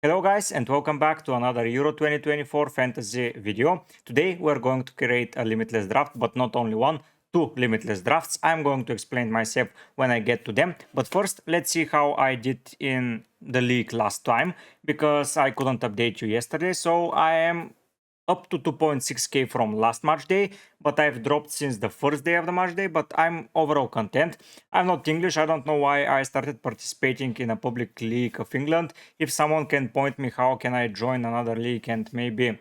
Hello guys and welcome back to another Euro 2024 fantasy video. Today we're going to create a limitless draft, but not only one, two limitless drafts. I'm going to explain myself when I get to them. But first, let's see how I did in the league last time, because I couldn't update you yesterday. So I am up to 2.6k from last match day, but I've dropped since the first day of the match day, but I'm overall content. I'm not English, I don't know why I started participating in a public league of England. If someone can point me how can I join another league and maybe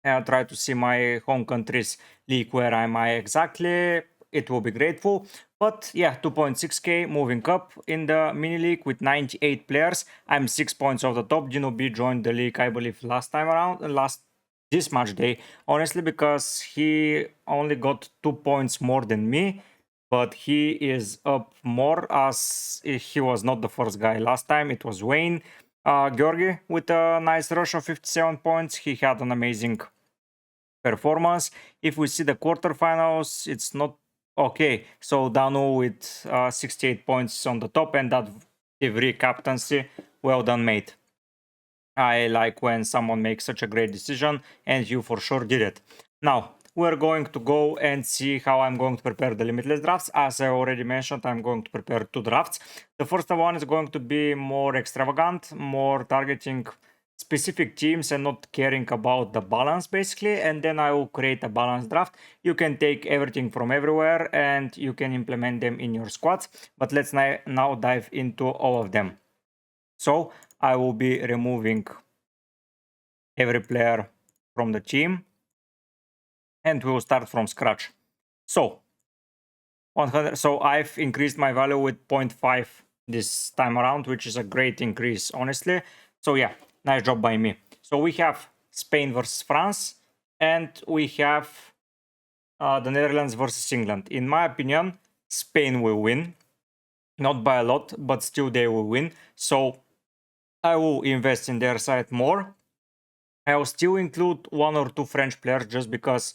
try to see my home country's league where am I exactly, it will be grateful. But yeah, 2.6k moving up in the mini league with 98 players. I'm 6 points off the top. Dino B joined the league, I believe, last this match day, honestly, because he only got 2 points more than me, but he is up more as he was not the first guy last time. It was Wayne Georgi with a nice rush of 57 points. He had an amazing performance. If we see the quarterfinals, it's not okay. So Danu with 68 points on the top, and that Ivry captaincy, well done, mate. I like when someone makes such a great decision, and you for sure did it. Now, we're going to go and see how I'm going to prepare the limitless drafts. As I already mentioned, I'm going to prepare two drafts. The first one is going to be more extravagant, more targeting specific teams and not caring about the balance, basically. And then I will create a balanced draft. You can take everything from everywhere and you can implement them in your squads. But let's now dive into all of them. So I will be removing every player from the team and we will start from scratch. So 100, so I've increased my value with 0.5 this time around, which is a great increase, honestly. So yeah, nice job by me. So we have Spain versus France, and we have the Netherlands versus England. In my opinion, Spain will win, not by a lot, but still they will win. So I will invest in their side more. I will still include one or two French players just because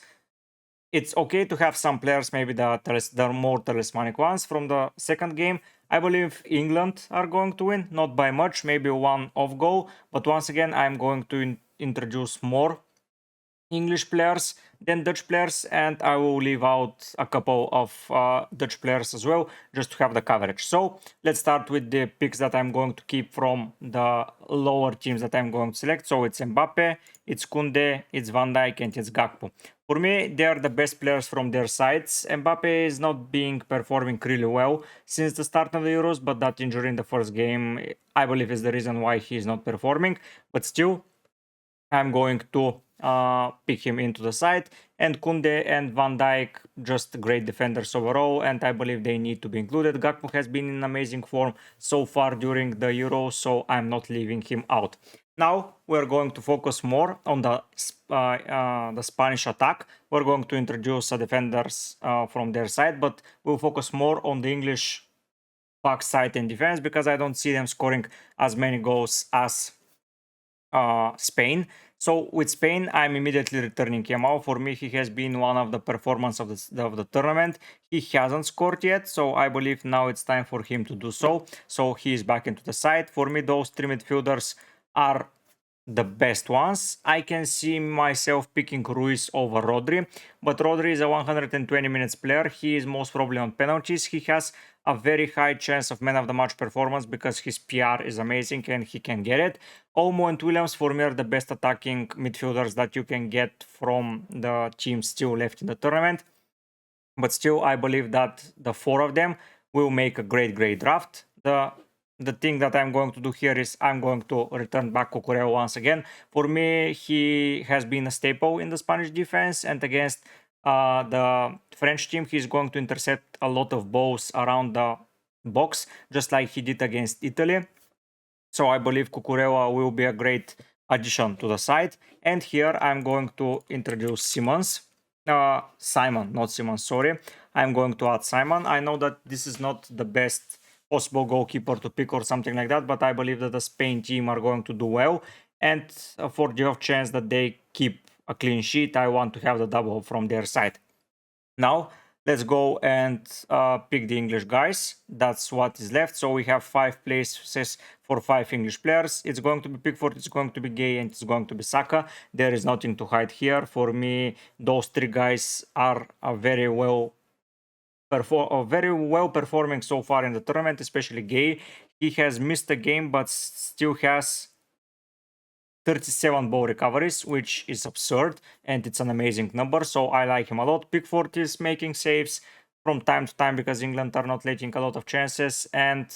it's okay to have some players, maybe the more talismanic ones from the second game. I believe England are going to win, not by much, maybe one off goal. But once again, I'm going to introduce more English players than Dutch players, and I will leave out a couple of Dutch players as well, just to have the coverage. So let's start with the picks that I'm going to keep from the lower teams that I'm going to select. So it's Mbappe, it's Kunde, it's Van Dijk, and it's Gakpo. For me, they are the best players from their sides. Mbappe is not performing really well since the start of the Euros, but that injury in the first game, I believe, is the reason why he is not performing. But still, I'm going to pick him into the side. And Kunde and Van Dijk, just great defenders overall, and I believe they need to be included. Gakpo has been in amazing form so far during the Euro, so I'm not leaving him out. Now we're going to focus more on the Spanish attack. We're going to introduce defenders from their side, but we'll focus more on the English back side and defense because I don't see them scoring as many goals as Spain. So with Spain, I'm immediately returning Yamal. For me, he has been one of the performance of the tournament. He hasn't scored yet, so I believe now it's time for him to do so. So he is back into the side. For me, those three midfielders are the best ones. I can see myself picking Ruiz over Rodri, but Rodri is a 120 minutes player. He is most probably on penalties. He has a very high chance of man of the match performance because his PR is amazing and he can get it. Olmo and Williams for me are the best attacking midfielders that you can get from the teams still left in the tournament. But still, I believe that the four of them will make a great draft. The thing that I'm going to do here is I'm going to return back Cucurella once again. For me, he has been a staple in the Spanish defense, and against the French team, he's going to intercept a lot of balls around the box, just like he did against Italy. So I believe Cucurella will be a great addition to the side. And here I'm going to introduce Simon, not Simmons, sorry. I'm going to add Simon. I know that this is not the best possible goalkeeper to pick or something like that, but I believe that the Spain team are going to do well. And for the off chance that they keep a clean sheet, I want to have the double from their side. Now, let's go and pick the English guys. That's what is left. So we have 5 places for 5 English players. It's going to be Pickford, it's going to be Gay, and it's going to be Saka. There is nothing to hide here. For me, those 3 guys are very well performing so far in the tournament, especially Gay. He has missed a game, but still has 37 ball recoveries, which is absurd, and it's an amazing number, so I like him a lot. Pickford is making saves from time to time because England are not letting a lot of chances, and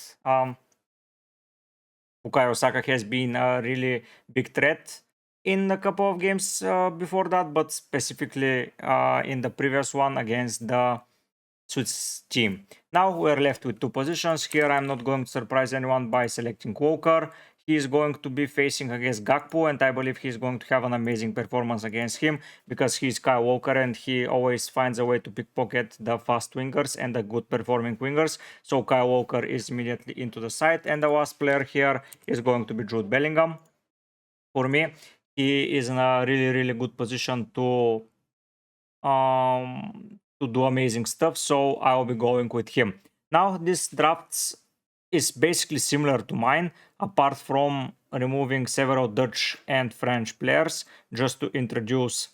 Bukayo Saka has been a really big threat in a couple of games before that, but specifically in the previous one against the Swiss team. Now we're left with 2 positions. Here I'm not going to surprise anyone by selecting Walker. He is going to be facing against Gakpo, and I believe he's going to have an amazing performance against him because he's Kyle Walker and he always finds a way to pickpocket the fast wingers and the good performing wingers. So Kyle Walker is immediately into the side, and the last player here is going to be Jude Bellingham. For me, he is in a really good position to do amazing stuff, so I will be going with him. Now this draft is basically similar to mine, apart from removing several Dutch and French players just to introduce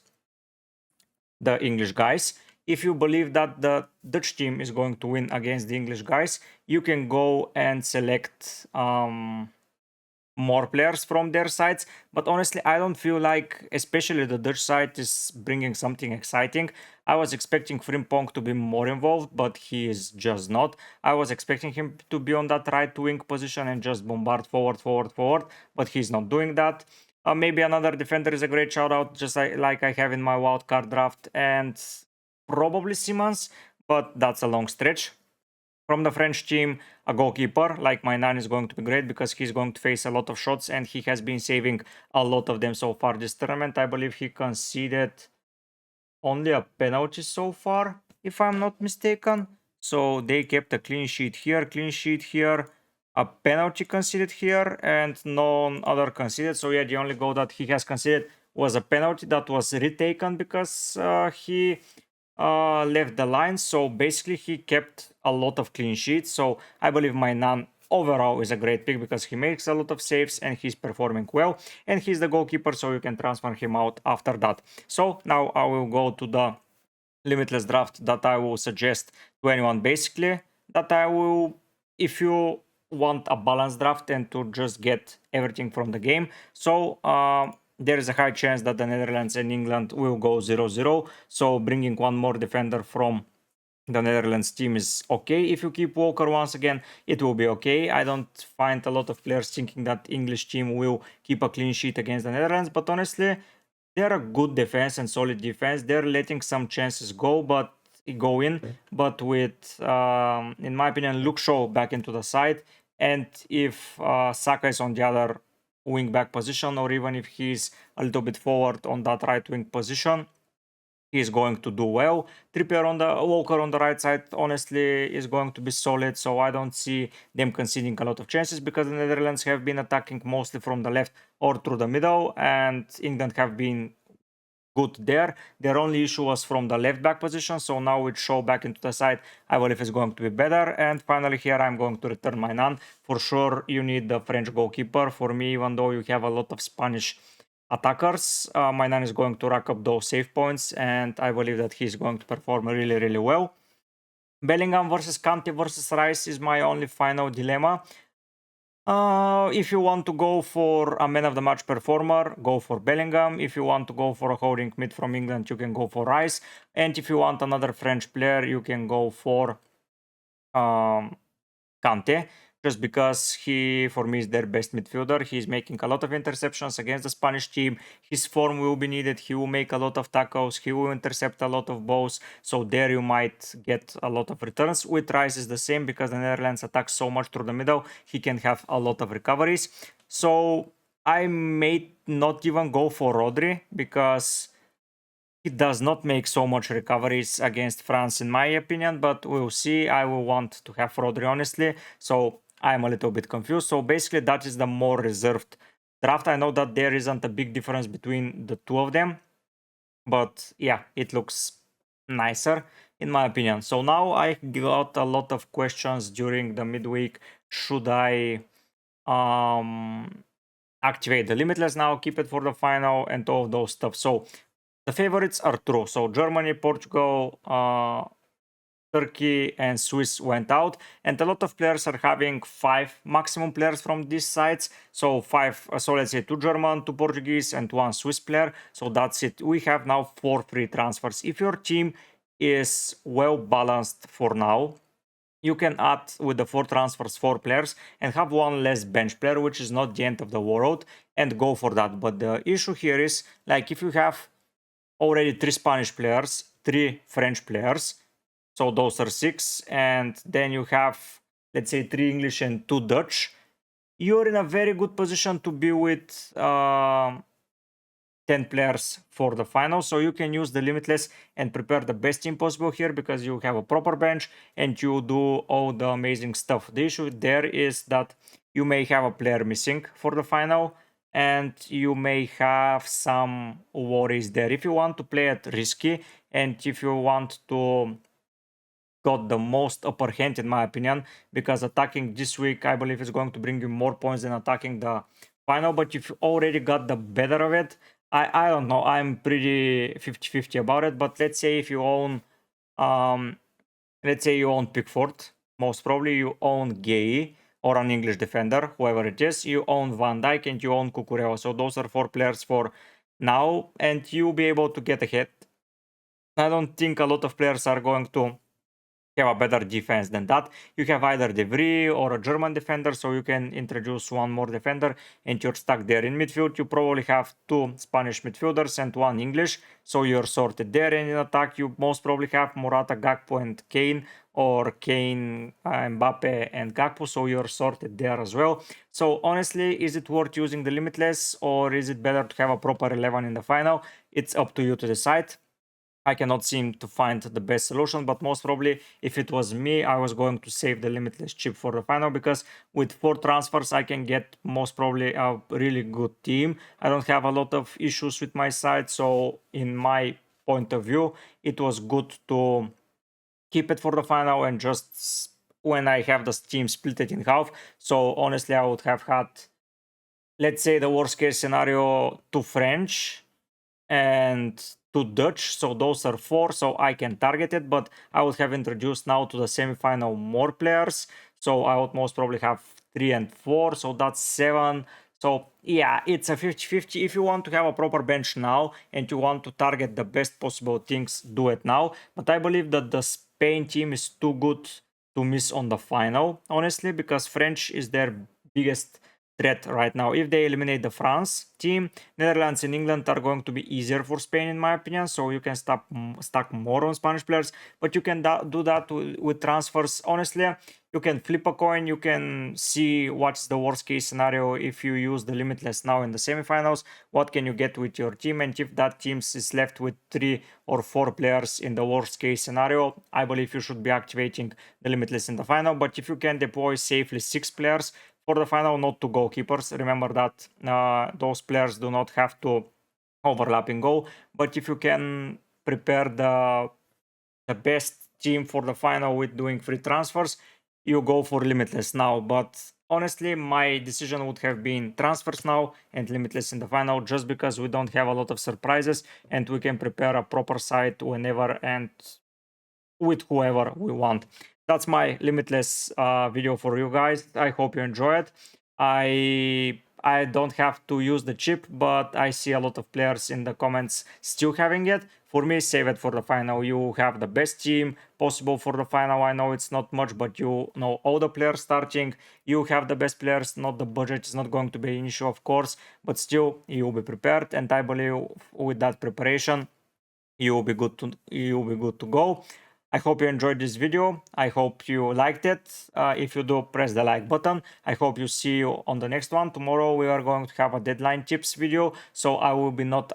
the English guys. If you believe that the Dutch team is going to win against the English guys, you can go and select more players from their sides, but honestly I don't feel like especially the Dutch side is bringing something exciting. I was expecting Frimpong to be more involved, but he is just not. I was expecting him to be on that right wing position and just bombard forward, but he's not doing that. Maybe another defender is a great shout out, just like I have in my wildcard draft, and probably Simmons, but that's a long stretch. From the French team, a goalkeeper like my 9 is going to be great because he's going to face a lot of shots and he has been saving a lot of them so far this tournament. I believe he conceded only a penalty so far, if I'm not mistaken. So they kept a clean sheet here, a penalty conceded here, and no other conceded. So yeah, the only goal that he has conceded was a penalty that was retaken because he left the line. So basically he kept a lot of clean sheets. So I believe my Nan overall is a great pick because he makes a lot of saves and he's performing well, and he's the goalkeeper, so you can transfer him out after that. So now I will go to the limitless draft that I will suggest to anyone, basically, that I will, if you want a balanced draft and to just get everything from the game. So there is a high chance that the Netherlands and England will go 0-0. So bringing one more defender from the Netherlands team is okay. If you keep Walker once again, it will be okay. I don't find a lot of players thinking that English team will keep a clean sheet against the Netherlands, but honestly, they're a good defense and solid defense. They're letting some chances go in, but with, in my opinion, Luke Shaw back into the side, and if Saka is on the other wing back position, or even if he's a little bit forward on that right wing position, he's going to do well. Trippier on the Walker on the right side, honestly, is going to be solid. So I don't see them conceding a lot of chances because the Netherlands have been attacking mostly from the left or through the middle, and England have been good there. Their only issue was from the left back position. So now with Shaw back into the side, I believe it's going to be better. And finally here I'm going to return my Nan. For sure you need the French goalkeeper. For me, even though you have a lot of Spanish attackers, my Nan is going to rack up those save points, and I believe that he's going to perform really well. Bellingham versus Kante versus Rice is my only final dilemma. If you want to go for a man of the match performer, go for Bellingham. If you want to go for a holding mid from England, you can go for Rice. And if you want another French player, you can go for Kante, just because he, for me, is their best midfielder. He's making a lot of interceptions against the Spanish team. His form will be needed. He will make a lot of tackles. He will intercept a lot of balls. So there you might get a lot of returns. With Rice is the same because the Netherlands attack so much through the middle. He can have a lot of recoveries. So I may not even go for Rodri because he does not make so much recoveries against France, in my opinion, but we'll see. I will want to have Rodri, honestly. So I'm a little bit confused. So basically that is the more reserved draft. I know that there isn't a big difference between the two of them, but yeah, it looks nicer in my opinion. So now I got a lot of questions during the midweek. Should I activate the limitless now, keep it for the final, and all of those stuff? So the favorites are true. So Germany, Portugal, Turkey and Swiss went out, and a lot of players are having 5 maximum players from these sides. So 5, so let's say 2 German, 2 Portuguese, and 1 Swiss player. So that's it. We have now 4 free transfers. If your team is well balanced for now, you can add with the 4 transfers 4 players and have 1 less bench player, which is not the end of the world, and go for that. But the issue here is, like, if you have already 3 Spanish players, 3 French players, so those are 6, and then you have, let's say, 3 English and 2 Dutch, you're in a very good position to be with 10 players for the final. So you can use the limitless and prepare the best team possible here, because you have a proper bench and you do all the amazing stuff. The issue there is that you may have a player missing for the final, and you may have some worries there. If you want to play it risky, and if you want to got the most upper hand, in my opinion, because attacking this week, I believe, is going to bring you more points than attacking the final. But if you already got the better of it, I don't know, I'm pretty 50-50 about it. But let's say if you own, let's say you own Pickford, most probably you own Gay or an English defender, whoever it is, you own Van Dijk and you own Cucurella. So those are 4 players for now, and you'll be able to get ahead. I don't think a lot of players are going to have a better defense than that. You have either De Vrij or a German defender, so you can introduce 1 more defender and you're stuck there. In midfield, you probably have 2 Spanish midfielders and 1 English, so you're sorted there. And in attack, you most probably have Morata, Gakpo and Kane, or Kane, Mbappe and Gakpo, so you're sorted there as well. So honestly, is it worth using the limitless, or is it better to have a proper 11 in the final? It's up to you to decide. I cannot seem to find the best solution, but most probably, if it was me, I was going to save the limitless chip for the final, because with 4 transfers I can get most probably a really good team. I don't have a lot of issues with my side, so in my point of view, it was good to keep it for the final, and just when I have the team split it in half. So honestly, I would have had, let's say, the worst case scenario, 2 French and 2 Dutch, so those are 4, so I can target it. But I would have introduced now to the semi-final more players, so I would most probably have 3 and 4, so that's 7. So yeah, it's a 50-50. If you want to have a proper bench now and you want to target the best possible things, do it now. But I believe that the Spain team is too good to miss on the final, honestly, because French is their biggest threat right now. If they eliminate the France team, Netherlands and England are going to be easier for Spain, in my opinion, so you can stack more on Spanish players. But you can do that with transfers. Honestly, you can flip a coin, you can see what's the worst case scenario if you use the limitless now in the semifinals, what can you get with your team, and if that team is left with 3 or 4 players in the worst case scenario, I believe you should be activating the limitless in the final. But if you can deploy safely 6 players for the final, not 2 goalkeepers, remember that those players do not have to overlap in goal. But if you can prepare the best team for the final with doing free transfers, you go for limitless now. But honestly, my decision would have been transfers now and limitless in the final, just because we don't have a lot of surprises and we can prepare a proper side whenever and with whoever we want. That's my limitless video for you guys. I hope you enjoy it. I don't have to use the chip, but I see a lot of players in the comments still having it. For me, save it for the final. You have the best team possible for the final. I know it's not much, but you know all the players starting. You have the best players. Not the budget is not going to be an issue, of course, but still you'll be prepared. And I believe with that preparation, you'll be good to go. I hope you enjoyed this video. I hope you liked it. If you do, press the like button. I hope you see you on the next one. Tomorrow we are going to have a deadline tips video, so I will be not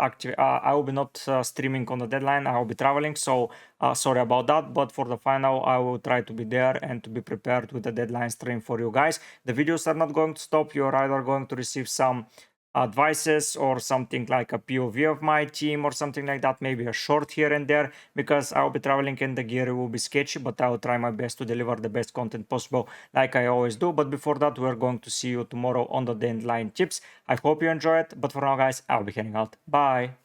streaming on the deadline. I will be traveling, so sorry about that. But for the final, I will try to be there and to be prepared with the deadline stream for you guys. The videos are not going to stop. You are either going to receive some advices or something like a POV of my team or something like that, maybe a short here and there, because I'll be traveling and the gear will be sketchy, but I'll try my best to deliver the best content possible like I always do. But before that, we're going to see you tomorrow on the deadline tips. I hope you enjoy it, but for now guys, I'll be heading out. Bye!